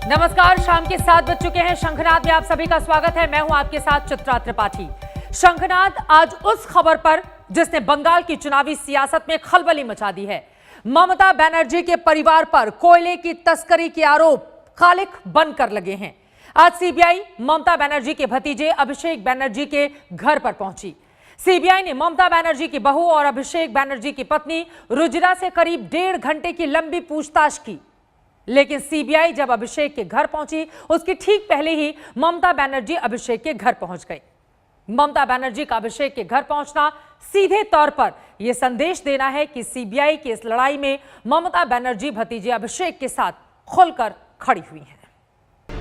नमस्कार, शाम के 7 बज चुके हैं। शंखनाद में आप सभी का स्वागत है। मैं हूं आपके साथ चित्रा त्रिपाठी। शंखनाद आज उस खबर पर जिसने बंगाल की चुनावी सियासत में खलबली मचा दी है। ममता बनर्जी के परिवार पर कोयले की तस्करी के आरोप खालिक बनकर लगे हैं। आज सीबीआई ममता बनर्जी के भतीजे अभिषेक बनर्जी के घर पर पहुंची। सीबीआई ने ममता बनर्जी की बहू और अभिषेक बनर्जी की पत्नी रुजिरा से करीब 1.5 घंटे की लंबी पूछताछ की, लेकिन सीबीआई जब अभिषेक के घर पहुंची उसकी ठीक पहले ही ममता बनर्जी अभिषेक के घर पहुंच गई। ममता बनर्जी का अभिषेक के घर पहुंचना सीधे तौर पर यह संदेश देना है कि सीबीआई की इस लड़ाई में ममता बनर्जी भतीजे अभिषेक के साथ खुलकर खड़ी हुई हैं।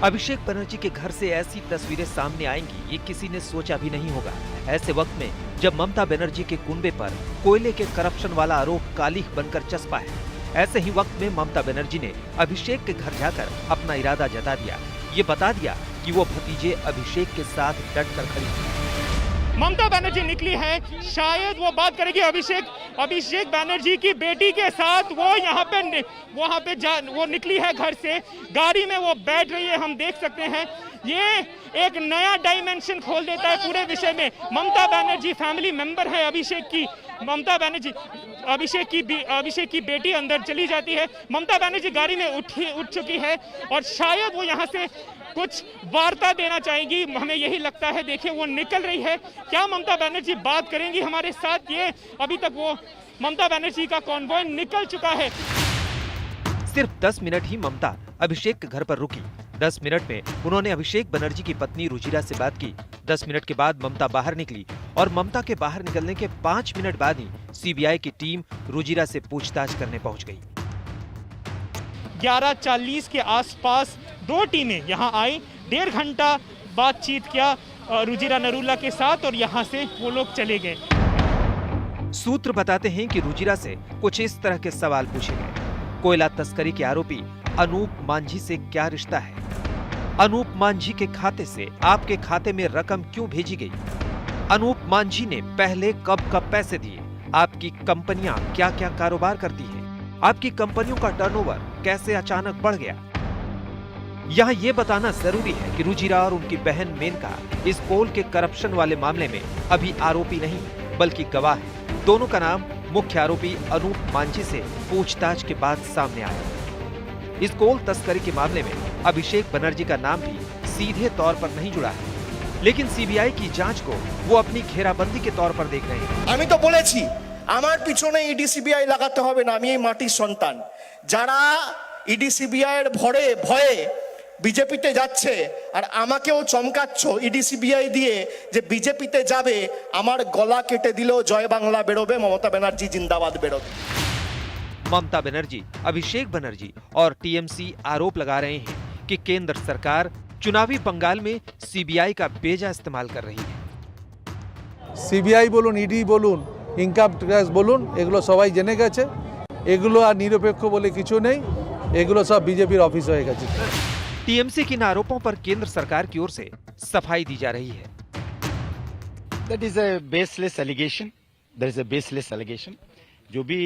अभिषेक बनर्जी के घर से ऐसी तस्वीरें सामने आएंगी ये किसी ने सोचा भी नहीं होगा। ऐसे वक्त में जब ममता बनर्जी के कुनबे पर कोयले के करप्शन वाला आरोप कालिख बनकर चस्पा है, ऐसे ही वक्त में ममता बनर्जी ने अभिषेक के घर जाकर अपना इरादा जता दिया। ये बता दिया कि वो भतीजे अभिषेक के साथ डट कर खड़ी है। ममता बनर्जी निकली है, शायद वो बात करेगी अभिषेक बनर्जी की बेटी के साथ। वो यहाँ पे वो निकली है घर से, गाड़ी में वो बैठ रही है। हम देख सकते हैं ये एक नया डायमेंशन खोल देता है पूरे विषय में। ममता बनर्जी फैमिली मेंबर है अभिषेक की। ममता बनर्जी अभिषेक की बेटी अंदर चली जाती है। ममता बनर्जी गाड़ी में उठ चुकी है और शायद वो यहाँ से कुछ वार्ता देना चाहेंगी, हमें यही लगता है। देखिए वो निकल रही है। क्या ममता बनर्जी बात करेंगी हमारे साथ? ये अभी तक वो ममता बनर्जी का कॉन्वॉय निकल चुका है। सिर्फ 10 मिनट ही ममता अभिषेक के घर पर रुकी। 10 मिनट में उन्होंने अभिषेक बनर्जी की पत्नी रुजिरा से बात की। 10 मिनट के बाद ममता बाहर निकली और ममता के बाहर निकलने के 5 मिनट बाद ही सीबीआई की टीम रुजिरा से पूछताछ करने पहुंच गई। 11:40 के आसपास 2 टीमें यहां आई, 1.5 घंटा बातचीत किया रुजिरा नरूला के साथ और यहां से वो लोग चले गए। सूत्र बताते हैं कि रुजिरा से कुछ इस तरह के सवाल पूछे गए। कोयला तस्करी के आरोपी अनूप मांझी से क्या रिश्ता है? अनूप मांझी के खाते से आपके खाते में रकम क्यों भेजी गई? अनूप मांझी ने पहले कब कब पैसे दिए? आपकी कंपनियां क्या क्या कारोबार करती हैं? आपकी कंपनियों का टर्नओवर कैसे अचानक बढ़ गया? यहाँ ये बताना जरूरी है कि रुजिरा और उनकी बहन मेनका इस कोल के करप्शन वाले मामले में अभी आरोपी नहीं बल्कि गवाह है। दोनों का नाम मुख्य आरोपी अनूप मांझी से पूछताछ के बाद सामने आया। इस कोल तस्करी के मामले में अभिषेक बनर्जी का नाम भी सीधे तौर पर नहीं जुड़ा है, लेकिन सीबीआई की जांच को वो अपनी घेराबंदी के तौर पर देख रहे हैं। আমি তো বলেছি আমার পিছনে ইডি সিবিআই লাগাতে হবে না, আমি এই মাটির সন্তান। যারা ইডি সিবিআই এর ভয়ে বিজেপিতে যাচ্ছে আর আমাকেও চমকাচ্ছ ইডি সিবিআই দিয়ে যে বিজেপিতে যাবে, আমার গলা কেটে দিলেও জয় বাংলা বেরোবে, মমতা ব্যানার্জি জিন্দাবাদ বেরোবে। ममता बनर्जी, अभिषेक बनर्जी और टीएमसी आरोप लगा रहे हैं कि केंद्र सरकार चुनावी पंगाल में सीबीआई का बेजा इस्तेमाल कर रही है। সিবিআই বলুন, ইডি বলুন, ইনকাম ট্যাক্স বলুন, এগুলো সবাই জেনে গেছে। এগুলো আর নিরপেক্ষ বলে কিছু নেই, এগুলো সব বিজেপির অফিস হয়ে গেছে। टीएमसी के इन आरोपों पर केंद्र सरकार की ओर से सफाई दी जा रही है। That is a baseless allegation. There is a baseless allegation. जो भी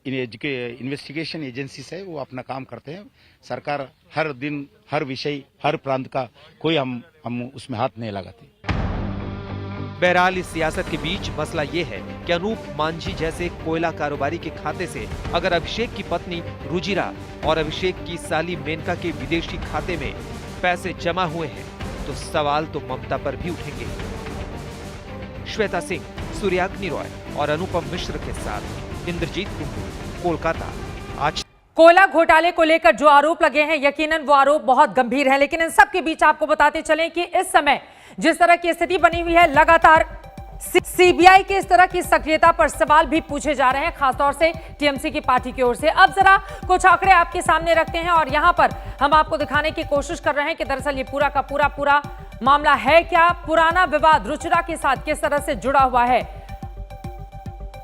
इन्वेस्टिगेशन एजेंसीज है वो अपना काम करते हैं। सरकार हर दिन हर विषय हर प्रांत का कोई हम उसमें हाथ नहीं लगाते। बहरहाल इस सियासत के बीच मसला ये है कि अनूप मांझी जैसे कोयला कारोबारी के खाते से अगर अभिषेक की पत्नी रुजिरा और अभिषेक की साली मेनका के विदेशी खाते में पैसे जमा हुए हैं तो सवाल तो ममता पर भी उठेंगे। श्वेता सिंह, सूर्याग्नि रॉय और अनुपम मिश्र के साथ इंद्रजीत कुंडू, कोलकाता। आज कोयला घोटाले को लेकर जो आरोप लगे हैं यकीनन वो आरोप बहुत गंभीर है, लेकिन इन सब के बीच आपको बताते चलें कि इस समय जिस तरह की स्थिति बनी हुई है, लगातार सीबीआई की इस तरह की सक्रियता पर सवाल भी पूछे जा रहे हैं, खासतौर से टीएमसी की पार्टी की ओर से। अब जरा कुछ आंकड़े आपके सामने रखते हैं और यहां पर हम आपको दिखाने की कोशिश कर रहे हैं कि दरअसल ये पूरा का पूरा मामला है क्या, पुराना विवाद रुचिरा के साथ किस तरह से जुड़ा हुआ है।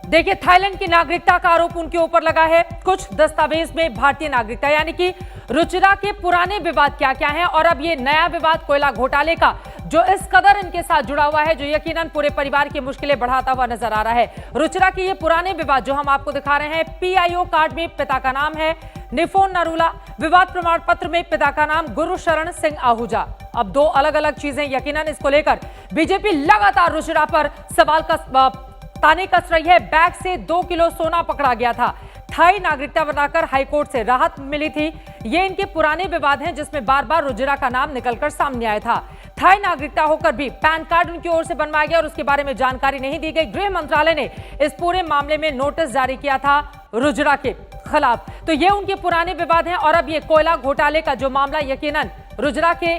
देखिए, थाईलैंड की नागरिकता का आरोप उनके ऊपर लगा है, कुछ दस्तावेज में भारतीय नागरिकता, यानी कि रुचिरा के पुराने विवाद क्या क्या हैं और अब ये नया विवाद कोयला घोटाले का जो इस कदर इनके साथ जुड़ा हुआ है, जो यकीनन पूरे परिवार की मुश्किलें बढ़ाता हुआ नजर आ रहा है। रुचिरा के ये पुराने विवाद जो हम आपको दिखा रहे हैं, पीआईओ कार्ड में पिता का नाम है निफोन नरूला, विवाद प्रमाण पत्र में पिता का नाम गुरुशरण सिंह आहूजा। अब दो अलग अलग चीजें, यकीनन इसको लेकर बीजेपी लगातार रुचिरा पर सवाल का ताने कस रही है। बैग से 2 किलो सोना पकड़ा गया था, थाई नागरिकता बनाकर हाईकोर्ट से राहत मिली थी। ये इनके पुराने विवाद हैं जिसमें बार बार रुचिरा का नाम निकलकर सामने आया था। थाई नागरिकता होकर भी पैन कार्ड उनकी ओर से बनवाया गया और उसके बारे में जानकारी नहीं दी गई। गृह मंत्रालय ने इस पूरे मामले में नोटिस जारी किया था रुचिरा के खिलाफ। तो ये उनके पुराने विवाद हैं और अब ये कोयला घोटाले का जो मामला यकीनन रुचिरा के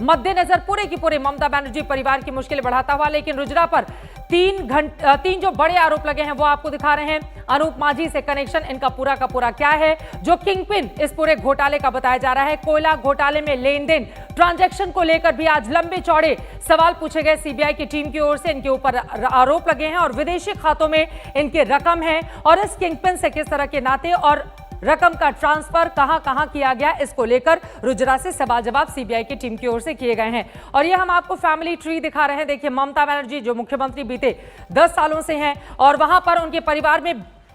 मद्देनजर पूरे की पूरे ममता बनर्जी परिवार की मुश्किलें बढ़ाता हुआ। लेकिन रुचिरा पर तीन जो बड़े आरोप लगे हैं वो आपको दिखा रहे हैं। अनूप मांझी से कनेक्शन इनका पूरा का पूरा क्या है, जो किंगपिन इस पूरे घोटाले का बताया जा रहा है। कोयला घोटाले में लेन देन ट्रांजैक्शन को लेकर भी आज लंबे चौड़े सवाल पूछे गए सीबीआई की टीम की ओर से। इनके ऊपर आरोप लगे हैं और विदेशी खातों में इनके रकम है और इस किंगपिन से किस तरह के नाते और रकम का ट्रांसफर कहां किया गया, इसको लेकर रुचिरा से सवाल जवाब सीबीआई की टीम की ओर से किए गए हैं। और ये हम आपको फैमिली ट्री दिखा रहे हैं। देखिए, ममता बनर्जी जो मुख्यमंत्री बीते 10 सालों से हैं और वहां पर उनके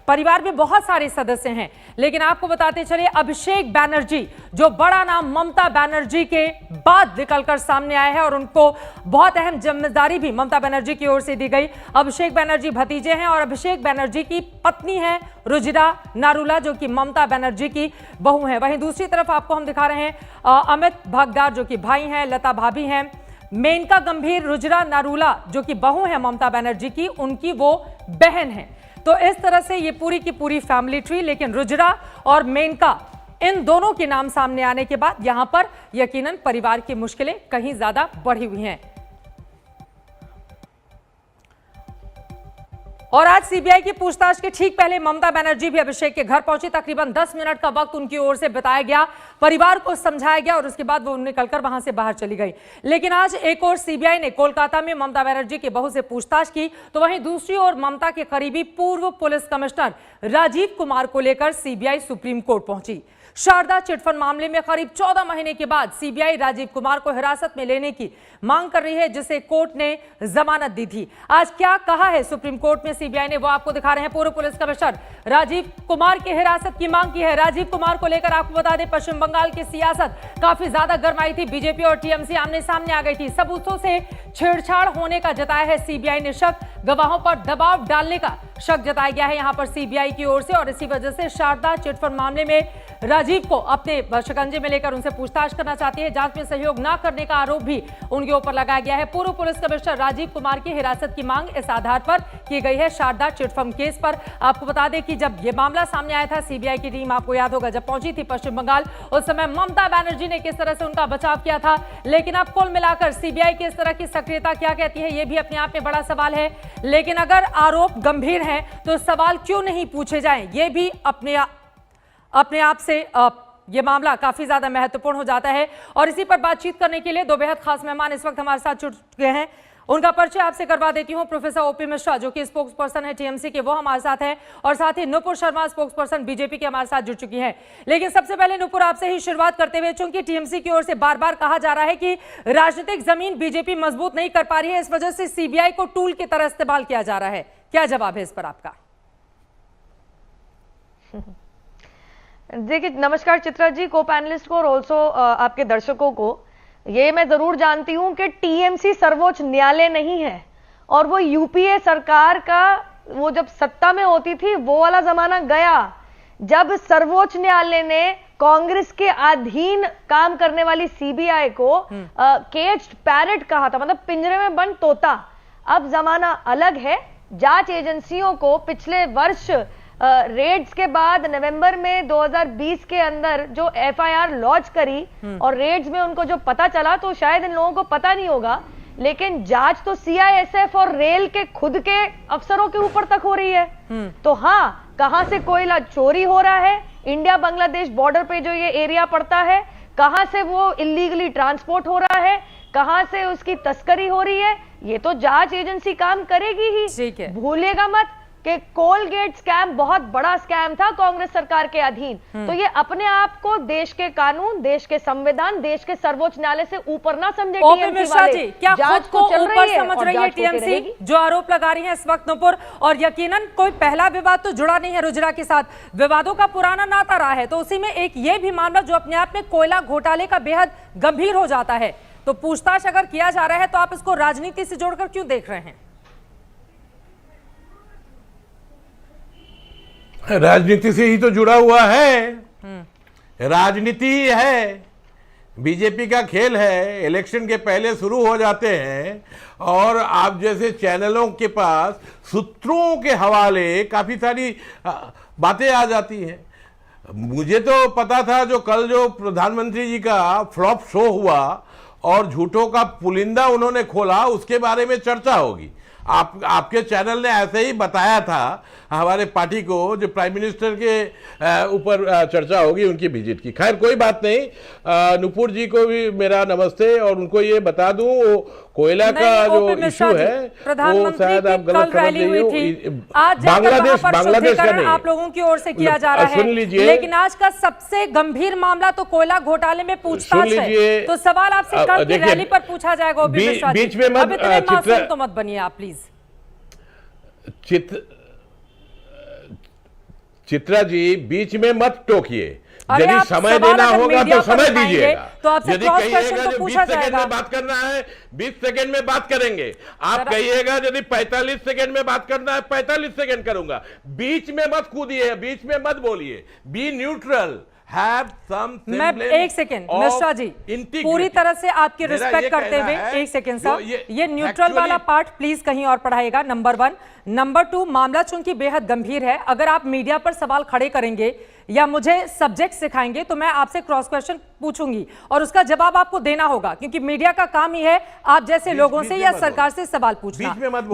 परिवार में बहुत सारे सदस्य हैं। लेकिन आपको बताते चले, अभिषेक बनर्जी जो बड़ा नाम ममता बनर्जी के बाद निकलकर सामने आया है और उनको बहुत अहम जिम्मेदारी भी ममता बनर्जी की ओर से दी गई। अभिषेक बनर्जी भतीजे हैं और अभिषेक बनर्जी की पत्नी है रुचिरा नरूला जो कि ममता बनर्जी की बहू है। वहीं दूसरी तरफ आपको हम दिखा रहे हैं अमित भागदार जो कि भाई हैं, लता भाभी हैं, मेनका गंभीर रुचिरा नरूला जो कि बहू है ममता बनर्जी की, उनकी वो बहन है। तो इस तरह से ये पूरी की पूरी फैमिली ट्री। लेकिन रुचिरा और मेनका इन दोनों के नाम सामने आने के बाद यहां पर यकीनन परिवार की मुश्किलें कहीं ज्यादा बढ़ी हुई हैं। और आज सीबीआई की पूछताछ के ठीक पहले ममता बनर्जी भी अभिषेक के घर पहुंची। तकरीबन 10 मिनट का वक्त उनकी ओर से बताया गया, परिवार को समझाया गया और उसके बाद वो निकलकर वहां से बाहर चली गई। लेकिन आज एक और सीबीआई ने कोलकाता में ममता बनर्जी की बहू से पूछताछ की, तो वहीं दूसरी ओर ममता के करीबी पूर्व पुलिस कमिश्नर राजीव कुमार को लेकर सीबीआई सुप्रीम कोर्ट पहुंची। शारदा चिटफंड मामले में करीब 14 महीने के बाद सीबीआई राजीव कुमार को हिरासत में लेने की मांग कर रही है, जिसे कोर्ट ने जमानत दी थी। आज क्या कहा है सुप्रीम कोर्ट में सीबीआई ने, वो आपको दिखा रहे हैं। पूर्व पुलिस कमिश्नर राजीव कुमार की हिरासत की मांग की है। राजीव कुमार को लेकर आपको बता दें, पश्चिम बंगाल की सियासत काफी ज्यादा गर्म आई थी। बीजेपी और टीएमसी आमने सामने आ गई थी। सबूतों से छेड़छाड़ होने का जताया है सीबीआई ने शक, गवाहों पर दबाव डालने का शक जताया गया है यहां पर सीबीआई की ओर से। और इसी वजह से शारदा चिटफंड मामले में राजीव को अपने शिकंजे में लेकर उनसे पूछताछ करना चाहती है। जांच में सहयोग न करने का आरोप भी उनके ऊपर लगाया गया है। पूर्व पुलिस कमिश्नर राजीव कुमार की हिरासत की मांग इस आधार पर की गई है शारदा चिटफंड केस पर। आपको बता दें कि जब यह मामला सामने आया था, सीबीआई की टीम आपको याद होगा जब पहुंची थी पश्चिम बंगाल, उस समय ममता बनर्जी ने किस तरह से उनका बचाव किया था। लेकिन अब कुल मिलाकर सीबीआई की इस तरह की सक्रियता क्या कहती है, यह भी अपने आप में बड़ा सवाल है। लेकिन अगर आरोप गंभीर हैं तो सवाल क्यों नहीं पूछे जाएं, यह भी अपने आप से यह मामला काफी ज्यादा महत्वपूर्ण हो जाता है। और इसी पर बातचीत करने के लिए दो बेहद खास मेहमान इस वक्त हमारे साथ जुड़ चुके हैं। उनका परिचय आपसे करवा देती हूं। प्रोफेसर ओपी मिश्रा जो कि स्पोक्स पर्सन है टीएमसी के, वो हमारे साथ हैं, और साथ ही Nupur Sharma spokesperson BJP के हमारे साथ जुड़ चुकी हैं। लेकिन सबसे पहले नुपुर आपसे ही शुरुआत करते हुए, चूंकि टीएमसी की ओर से बार बार कहा जा रहा है कि राजनीतिक जमीन बीजेपी मजबूत नहीं कर पा रही है, इस वजह से सीबीआई को टूल की तरह इस्तेमाल किया जा रहा है, क्या जवाब है इस पर आपका? देखिए, नमस्कार चित्रा जी, को पैनलिस्ट को और ऑल्सो आपके दर्शकों को। ये मैं जरूर जानती हूं कि टीएमसी सर्वोच्च न्यायालय नहीं है और वो यूपीए सरकार का, वो जब सत्ता में होती थी वो वाला जमाना गया जब सर्वोच्च न्यायालय ने कांग्रेस के अधीन काम करने वाली सीबीआई को केज्ड पैरेट कहा था, मतलब पिंजरे में बंद तोता। अब जमाना अलग है। जांच एजेंसियों को पिछले वर्ष रेड्स के बाद नवंबर में 2020 के अंदर जो एफआईआर लॉन्च करी और रेड्स में उनको जो पता चला, तो शायद इन लोगों को पता नहीं होगा, लेकिन जांच तो सीआईएसएफ और रेल के खुद के अफसरों के ऊपर तक हो रही है। तो हाँ, कहां से कोयला चोरी हो रहा है, इंडिया बांग्लादेश बॉर्डर पे जो ये एरिया पड़ता है, कहां से वो इलीगली ट्रांसपोर्ट हो रहा है, कहां से उसकी तस्करी हो रही है, ये तो जांच एजेंसी काम करेगी ही। भूलिएगा मत, कि कोलगेट स्कैम बहुत बड़ा स्कैम था कांग्रेस सरकार के अधीन, तो ये अपने आप को देश के कानून, देश के संविधान, देश के सर्वोच्च न्यायालय से ऊपर ना समझे ओपी मिश्रा जी, क्या खुद को ऊपर समझ रही है टीएमसी जो आरोप लगा रही है इस वक्त नुपुर? और यकीनन कोई पहला विवाद तो जुड़ा नहीं है रुजिरा के साथ, विवादों का पुराना नाता रहा है, तो उसी में एक ये भी मामला जो अपने आप में कोयला घोटाले का बेहद गंभीर हो जाता है, तो पूछताछ अगर किया जा रहा है तो आप इसको राजनीति से जोड़कर क्यों देख रहे हैं? राजनीति से ही तो जुड़ा हुआ है, राजनीति ही है, बीजेपी का खेल है, इलेक्शन के पहले शुरू हो जाते हैं और आप जैसे चैनलों के पास सूत्रों के हवाले काफी सारी बातें आ जाती हैं। मुझे तो पता था जो कल जो प्रधानमंत्री जी का फ्लॉप शो हुआ और झूठों का पुलिंदा उन्होंने खोला, उसके बारे में चर्चा होगी। आपके चैनल ने ऐसे ही बताया था हमारे पार्टी को जो प्राइम मिनिस्टर के ऊपर चर्चा होगी उनकी विजिट की। खैर कोई बात नहीं, नुपुर जी को भी मेरा नमस्ते और उनको ये बता दूं वो कोयला का जो इशू है वो शायद आप गलत समझ रही हो, बांग्लादेश का नहीं, आप लोगों की ओर से किया जा रहा है, लेकिन आज का सबसे गंभीर मामला तो कोयला घोटाले में पूछताछ है, तो सवाल आपसे कल की रैली पर पूछा जाएगा। बीच में मत बनिए आप प्लीज। चित्रा जी बीच में मत टोकिए, यदि समय देना होगा तो समय दीजिएगा, तो यदि कहिएगा जो 20 सेकंड में बात करना है 20 सेकंड में बात करेंगे, आप कहिएगा यदि 45 सेकंड में बात करना है 45 सेकंड करूंगा। बीच में मत कूदिए, बीच में मत बोलिए, बी न्यूट्रल, हैव सम मैं एक सेकंड मिश्रा जी पूरी तरह से आपकी रिस्पेक्ट करते हुए एक सेकंड सर, ये न्यूट्रल वाला पार्ट प्लीज कहीं और पढ़ाएगा, नंबर 1। नंबर 2, मामला चूंकि बेहद गंभीर है, अगर आप मीडिया पर सवाल खड़े करेंगे या मुझे सब्जेक्ट सिखाएंगे तो मैं आपसे क्रॉस क्वेश्चन पूछूंगी और उसका जवाब आपको देना होगा, क्योंकि मीडिया का काम ही है आप जैसे लोगों से या सरकार से सवाल पूछना।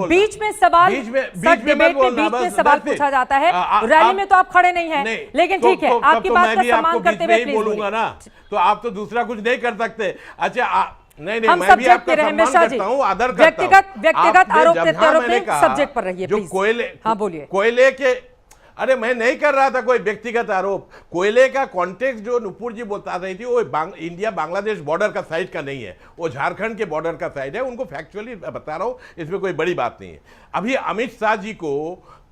बीच में सवाल, डिबेट में बीच में सवाल पूछा जाता है, रैली में तो आप खड़े नहीं है, लेकिन ठीक है आपकी बात का सम्मान करते हुए प्लीज बोलूंगा ना, तो आप तो दूसरा कुछ नहीं कर सकते। अच्छा नहीं हम मैं भी आपका सम्मान करता हूं, आदर करता हूं। व्यक्तिगत आरोप प्रत्यारोप में सब्जेक्ट पर रहिए प्लीज। हाँ बोलिए। कोयले के, अरे मैं नहीं कर रहा था कोई व्यक्तिगत आरोप, कोयले का कॉन्टेक्स्ट जो नुपुर जी बता रही थी वो इंडिया बांग्लादेश बॉर्डर का साइड का नहीं है, वो झारखंड के बॉर्डर का साइड है, उनको फैक्चुअली बता रहा हूं, इसमें कोई बड़ी बात नहीं है। अभी अमित शाह जी को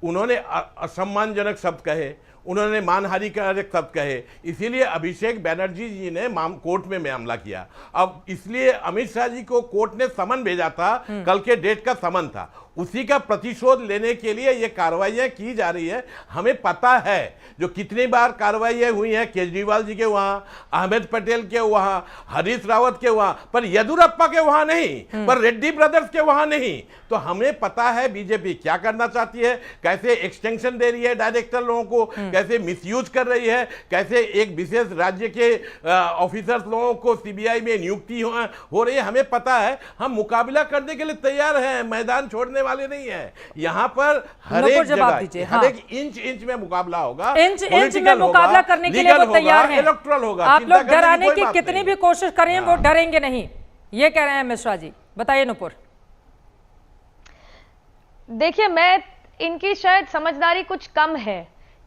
उन्होंने असम्मानजनक शब्द कहे, उन्होंने मानहानि का शब्द कहे, इसीलिए अभिषेक बैनर्जी जी ने कोर्ट में मामला किया। अब इसलिए अमित शाह जी को कोर्ट ने समन भेजा था, कल के डेट का समन था, उसी का प्रतिशोध लेने के लिए ये कार्रवाइयां की जा रही है। हमें पता है जो कितनी बार कार्रवाइयां हुई हैं केजरीवाल जी के वहां, अहमद पटेल के वहां, हरीश रावत के वहां, पर येदुरप्पा के वहां नहीं, पर रेड्डी ब्रदर्स के वहां नहीं। तो हमें पता है बीजेपी क्या करना चाहती है, कैसे एक्सटेंशन दे रही है डायरेक्टर लोगों को, कैसे मिसयूज कर रही है, कैसे एक विशेष राज्य के ऑफिसर्स लोगों को सीबीआई में नियुक्ति हो रही है। हमें पता है, हम मुकाबला करने के लिए तैयार हैं, मैदान छोड़ने वाले नहीं है। यहाँ पर हर एक जगह, हर एक इंच में मुकाबला होगा, इंच में मुकाबला करने के लिए वो तैयार हैं। इलेक्ट्रल होगा। आप लोग डराने की कितनी भी कोशिश करें वो डरेंगे नहीं, ये कह रहे हैं मिश्रा जी। बताइए नुपुर। देखिए मैं इनकी शायद समझदारी कुछ कम है,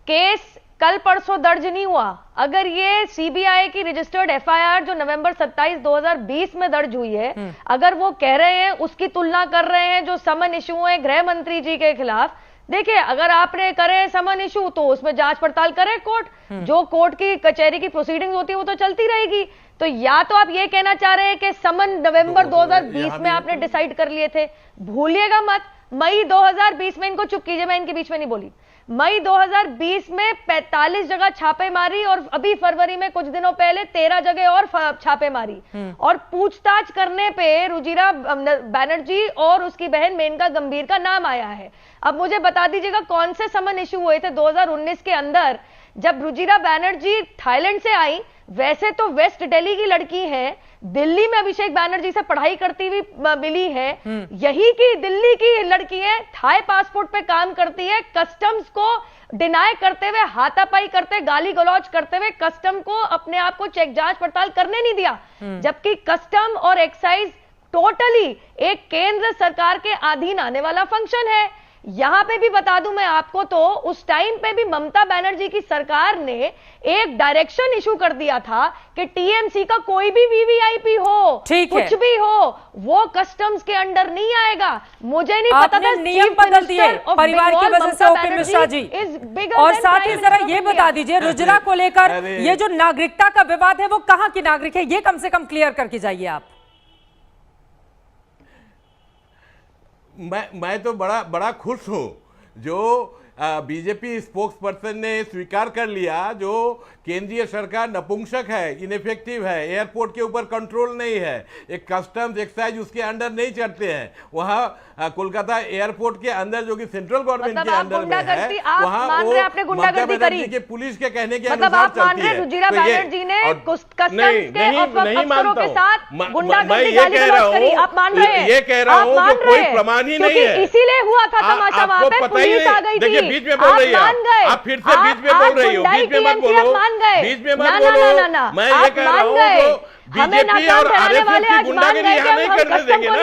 केस कल परसों दर्ज नहीं हुआ। अगर ये सीबीआई की रजिस्टर्ड एफआईआर जो नवंबर 27, 2020 में दर्ज हुई है, अगर वो कह रहे हैं, उसकी तुलना कर रहे हैं जो समन इशू है गृह मंत्री जी के खिलाफ, देखिए अगर आपने करे समन इशू तो उसमें जांच पड़ताल करे कोर्ट, जो कोर्ट की कचहरी की प्रोसीडिंग्स होती है वो तो चलती रहेगी। तो या तो आप ये कहना चाह रहे हैं कि समन नवंबर 2020 में आपने डिसाइड कर लिए थे, भूलिएगा मत, मई 2020 में, इनको चुप कीजिए, मैं इनके बीच में नहीं बोली, मई 2020 में 45 जगह छापे मारी और अभी फरवरी में कुछ दिनों पहले 13 जगह और छापे मारी, और पूछताछ करने पे रुजिरा बैनर्जी और उसकी बहन मेनका गंभीर का नाम आया है। अब मुझे बता दीजिएगा कौन से समन इशू हुए थे 2019 के अंदर, जब रुजिरा बैनर्जी थाईलैंड से आई। वैसे तो वेस्ट दिल्ली की लड़की है, दिल्ली में अभिषेक बैनर्जी से पढ़ाई करती हुई मिली है, यही की दिल्ली की लड़की है, थाई पासपोर्ट पे काम करती है, कस्टम्स को डिनाई करते हुए, हाथापाई करते, गाली गलौज करते हुए कस्टम को अपने आप को चेक जांच पड़ताल करने नहीं दिया, जबकि कस्टम और एक्साइज टोटली एक केंद्र सरकार के अधीन आने वाला फंक्शन है। यहां पे भी बता दूं मैं आपको, तो उस टाइम पे भी ममता बनर्जी की सरकार ने एक डायरेक्शन इशू कर दिया था कि टीएमसी का कोई भी वीवीआईपी हो, ठीक है, कुछ भी हो, वो कस्टम्स के अंडर नहीं आएगा। मुझे नहीं पता था नियम बदल दिए परिवार की वजह से ओपी मिश्रा जी। और साथ ही जरा ये बता दीजिए, रुजरा को लेकर ये जो नागरिकता का विवाद है वो कहां की नागरिक है, ये कम से कम क्लियर करके जाइए आप। मैं तो बड़ा खुश हूं जो बीजेपी स्पोक्स पर्सन ने स्वीकार कर लिया जो केंद्रीय सरकार नपुंसक है, इनफेक्टिव है, एयरपोर्ट के ऊपर कंट्रोल नहीं है, एक कस्टम्स एक्साइज उसके अंडर नहीं चढ़ते हैं। वहां कोलकाता एयरपोर्ट के अंदर जो कि सेंट्रल गवर्नमेंट के अंडर में है, वहां वो ममता बनर्जी के पुलिस के कहने के अनुसार चलती है। रुजिरा बनर्जी ने नहीं मानता हूं, मैं ये कह रहा हूं जो कोई प्रमाण ही नहीं है, इसीलिए हुआ था तमाशा, वहां पे पुलिस आ गई थी। बीच में बोल रही है आप, फिर से बीच में बोल रही हो, बीच में मत बोलो, बीच में मत बोलो। मैं ये कह रहा हूँ जो बीजेपी और आरएसएस की गुंडागर्दी यहाँ नहीं करने देंगे ना,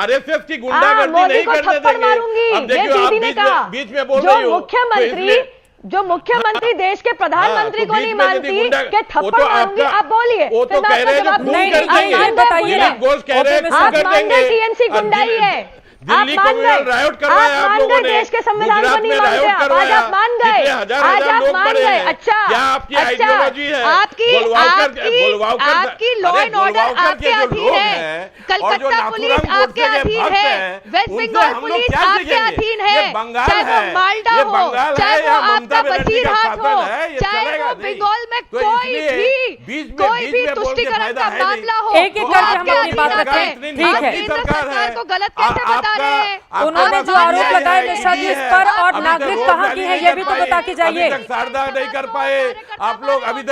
आरएसएस की गुंडागर्दी नहीं करने देंगे। अब देखिए आप बीच में बोल रही हो, जो मुख्यमंत्री देश के प्रधानमंत्री को नहीं मानती कि थप्पड़ मारूंगी, आप बोलिए। वो तो कह रहे हैं जो खून कर देंगे, बताइए घोष कह रहे हैं खून कर देंगे। टीएमसी गुंडाई है, दिल्ली कम्युनल रायोट करवाया आप लोगों ने, देश के संविधान को नहीं मानते, आज आप मान गए, आज आप मान गए। अच्छा, क्या आपकी आइडियोलॉजी है? आपकी लॉ एंड ऑर्डर आपके अधीन है, कलकत्ता पुलिस आपके अधीन है, वेस्ट बंगाल पुलिस आपके अधीन है, चाहे वो माल्टा हो, चाहे वो आपका वजीरहाट हो, चाहे वो बंगाल में कोई भी तुष्टिकरण का मामला हो, एक एक करके हम अपनी बात रखें। ठीक है, सरकार को गलत कैसे बता रहे हैं? उन्होंने जो आरोप लगाए मिश्रा जी इस पर, और नागरिक कहाँ की है ये भी तो बता के जाइए। अभी तक शारदा नहीं कर पाए आप लोग, अभी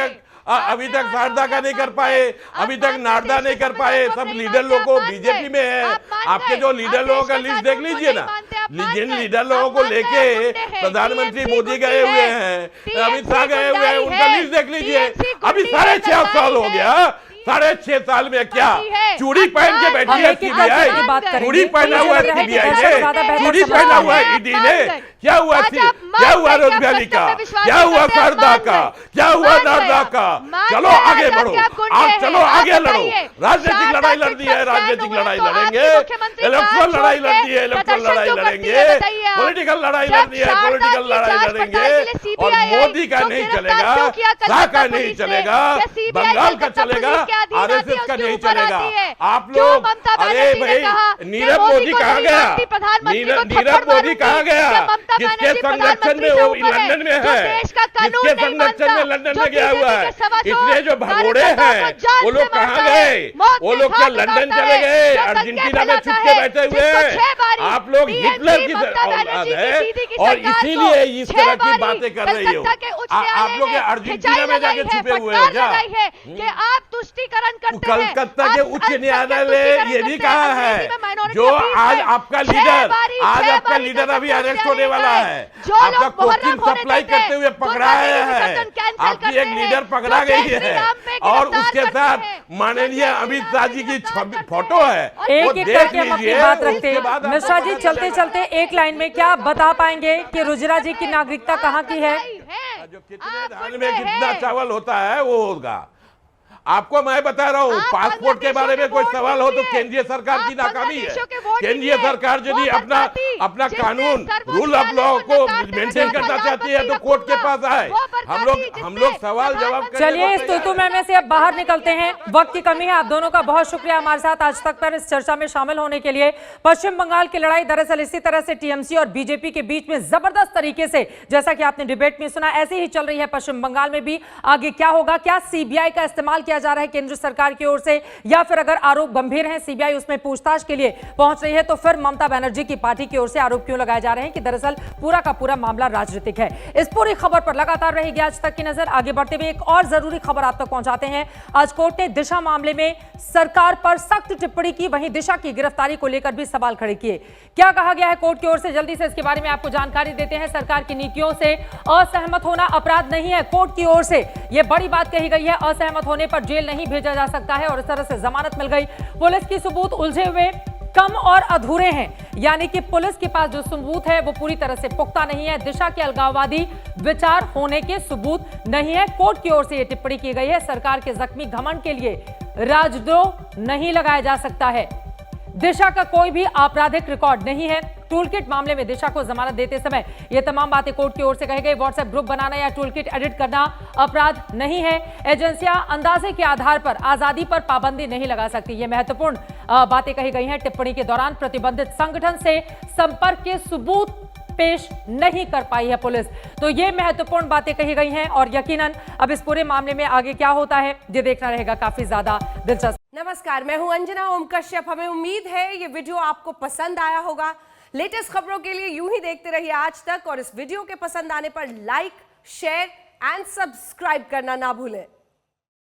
तक शारदा का नहीं कर पाए, अभी तक नारदा नहीं कर पाए। सब लीडर लोगों को बीजेपी में है, आपके जो लीडर लोगों का लिस्ट देख लीजिए ना, जिन लीडर लोगों को लेके प्रधानमंत्री मोदी गए हुए हैं, अमित शाह गए हुए हैं, उनका लिस्ट देख लीजिए। अभी 6.5 साल हो गया, 6.5 साल में क्या चूड़ी पहन के बैठी है सीबीआई, चूड़ी पहना हुआ है सीबीआई ने, चूड़ी पहना हुआ है ईडी ने। क्या हुआ रोज वैली का, क्या हुआ शारदा का, क्या हुआ नारदा का? चलो आगे बढ़ो, आप चलो आगे लड़ो। राजनीतिक लड़ाई लड़नी है, राजनीतिक लड़ाई लड़ेंगे, इलेक्ट्रल लड़ाई लड़नी है, इलेक्ट्रल लड़ाई लड़ेंगे, पॉलिटिकल लड़ाई लड़नी है, पॉलिटिकल लड़ाई लड़ेंगे। और मोदी का नहीं चलेगा, शाह का नहीं चलेगा, बंगाल का चलेगा, आरएसएस का नहीं चलेगा। आप लोग, अरे भाई नीरव मोदी कहाँ गया, नीरव मोदी कहाँ गया? किसके संरक्षण में वो लंदन में है, किसके संरक्षण में लंदन में गया हुआ है? इतने जो भगोड़े हैं वो लोग कहाँ गए? वो लोग क्या लंदन चले गए, अर्जेंटीना में छुप के बैठे हुए हैं? आप लोग हिटलर की औलाद है और इसीलिए इस तरह की बातें कर रही हो। आप लोग अर्जेंटीना में जाके छुपे हुए हो क्या? आप तुष्टिकरण करते हैं। कलकत्ता के उच्च न्यायालय ने ये भी कहा है जो आज आपका लीडर अभी अरेस्ट होने वाला है, आपका कोचिंग सप्लाई करते हुए पकड़ा है, आपकी एक लीडर पकड़ा गई है और उसके साथ माननीय अमित शाह जी की फोटो है। एक एक करके हम अपनी बात रखते हैं। मिश्रा जी चलते चलते एक लाइन में क्या बता पाएंगे कि रुजिरा जी की नागरिकता कहाँ की है? जो कितने धान में कितना चावल होता है वो होगा। आपको मैं बता रहा हूँ, पासपोर्ट के बारे में कोई सवाल हो तो केंद्रीय सरकार की नाकामी है। केंद्रीय सरकार यदि अपना कानून रूल ऑफ लॉ को मेंटेन करना चाहती है तो कोर्ट के पास आए। हम लोग सवाल जवाब करें। चलिए इस तुतु में से अब बाहर निकलते हैं, वक्त की कमी है। आप दोनों का बहुत शुक्रिया हमारे साथ आज तक पर इस चर्चा में शामिल होने के लिए। पश्चिम बंगाल की लड़ाई दरअसल इसी तरह से टीएमसी और बीजेपी के बीच में जबरदस्त तरीके से, जैसा कि आपने डिबेट में सुना, ऐसे ही चल रही है पश्चिम बंगाल में भी। आगे क्या होगा? क्या सीबीआई का इस्तेमाल किया जा रहा है केंद्र सरकार की ओर से, या फिर अगर आरोप गंभीर हैं, सीबीआई उसमें पूछताछ के लिए पहुंच रही है, तो फिर ममता बनर्जी की पार्टी की ओर से आरोप क्यों लगाए जा रहे हैं कि दरअसल पूरा का पूरा मामला राजनीतिक है? इस पूरी खबर पर लगातार रहेगी आज तक की नजर। आगे बढ़ते हुए एक और जरूरी खबर आप तक पहुंचाते हैं। आज कोर्ट ने दिशा मामले में सरकार पर सख्त टिप्पणी की, वहीं दिशा की गिरफ्तारी को लेकर भी सवाल खड़े किए। क्या कहा गया है कोर्ट की ओर से, जल्दी से इसके बारे में आपको जानकारी देते हैं। सरकार की नीतियों से असहमत होना अपराध नहीं है, कोर्ट की ओर से यह बड़ी बात कही गई है। असहमत होने पर जेल नहीं भेजा जा सकता है और इस तरह से जमानत मिल गई। पुलिस की सबूत उलझे हुए कम और अधूरे हैं, यानी कि पुलिस के पास जो सबूत है वो पूरी तरह से पुख्ता नहीं है। दिशा के अलगाववादी विचार होने के सबूत नहीं है। कोर्ट की ओर से यह टिप्पणी की गई है। सरकार के जख्मी घमंड के लिए राजद्रोह नहीं लगाया जा सकता है। दिशा का कोई भी आपराधिक रिकॉर्ड नहीं है। टूलकिट मामले में दिशा को जमानत देते समय यह तमाम बातें कोर्ट की ओर से कही गई। व्हाट्सएप ग्रुप बनाना या टूलकिट एडिट करना अपराध नहीं है। एजेंसियां अंदाजे के आधार पर आजादी पर पाबंदी नहीं लगा सकती। ये महत्वपूर्ण बातें कही गई हैं। टिप्पणी के दौरान प्रतिबंधित संगठन से संपर्क के सबूत पेश नहीं कर पाई है पुलिस। तो ये महत्वपूर्ण बातें कही गई हैं और यकीनन अब इस पूरे मामले में आगे क्या होता है ये देखना रहेगा काफी ज्यादा दिलचस्प। नमस्कार, मैं हूं अंजना ओम कश्यप। हमें उम्मीद है ये वीडियो आपको पसंद आया होगा। लेटेस्ट खबरों के लिए यूं ही देखते रहिए आज तक और इस वीडियो के पसंद आने पर लाइक, शेयर एंड सब्सक्राइब करना ना भूलें।